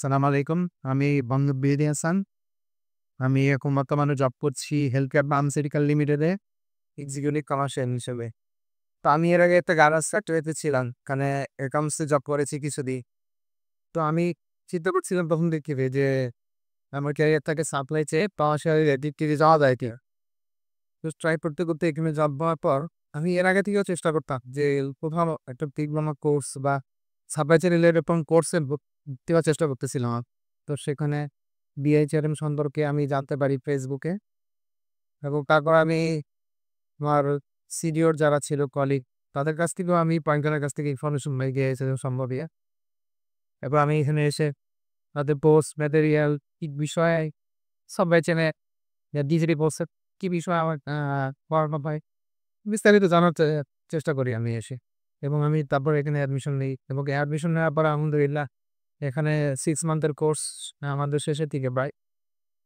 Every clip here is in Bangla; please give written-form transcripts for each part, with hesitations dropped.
সালাম আলাইকুম। আমি মোহাম্মদ মেহেদী হাসান। আমি এখন বর্তমানে জব করছি হেলথ কেয়ার ফার্মাসিউটিক্যাল লিমিটেডে এক্সিকিউটিভ কমার্শিয়াল হিসেবে। তো আমি এর আগে একটা গ্যারাজ ফ্যাক্টরিতে ছিলাম। ওখানে অ্যাকাউন্টসে জব করেছি কিছুদিন। তো আমি চিন্তা করছিলাম তখন থেকে যে আমার ক্যারিয়ারটাকে সাপ্লাই চেয়ে পাওয়াশালী দিক থেকে যাওয়া যায় কিনা। তো ট্রাই করতে, করতে এখানে জব পাওয়ার পর আমি এর আগে থেকেও চেষ্টা করতাম যে কোথাও একটা ডিপ্লোমা কোর্স বা সাপ্লাই চেইন রিলেটেড কোনো কোর্সে ভর্তি হওয়ার চেষ্টা করতেছিলাম। তো সেখানে বিএইচআরএম সম্পর্কে আমি জানতে পারি ফেসবুকে এবং তারপর আমি আমার সিনিয়র যারা ছিল কলিগ তাদের কাছ থেকেও আমি পয়েন্টারের কাছ থেকে ইনফরমেশন পেয়ে গিয়েছিলাম সম্ভবীয়। এরপর আমি এখানে এসে তাদের পোস্ট ম্যাটেরিয়াল কি বিষয়ে সাপ্লাই চেইনে ডিজিটাল পোস্টে কি বিষয়ে আমার পড়ানো হয় বিস্তারিত জানার চেষ্টা করি আমি এসে এবং আমি তারপর এখানে অ্যাডমিশন নিই এবং অ্যাডমিশন নেওয়ার পর আলহামদুলিল্লাহ এখানে 6 মান্থের কোর্স আমাদের শেষের দিকে প্রায়।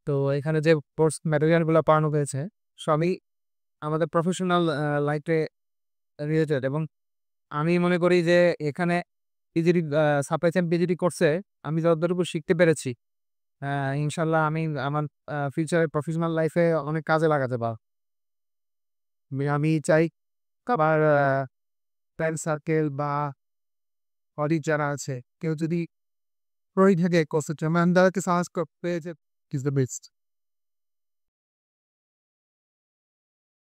তো এখানে যে কোর্স ম্যাটেরিয়াল গুলো পড়ানো হয়েছে সবই আমাদের প্রফেশনাল লাইফে রিলেটেড এবং আমি মনে করি যে এখানে পিজিডি সাপ্লাই চেইন পিজিডি কোর্সে আমি যতটুকু শিখতে পেরেছি ইনশাল্লাহ আমি আমার ফিউচারে প্রফেশনাল লাইফে অনেক কাজে লাগাতে পারব। আমি চাই আমার ফ্রেন্ড সার্কেল বা কলিগ যারা আছে কেউ যদি প্রয়োগ থাকে কোর্সের জন্য আমি তাদেরকে সাজেস্ট করতে যে ইজ দ্য বেস্ট।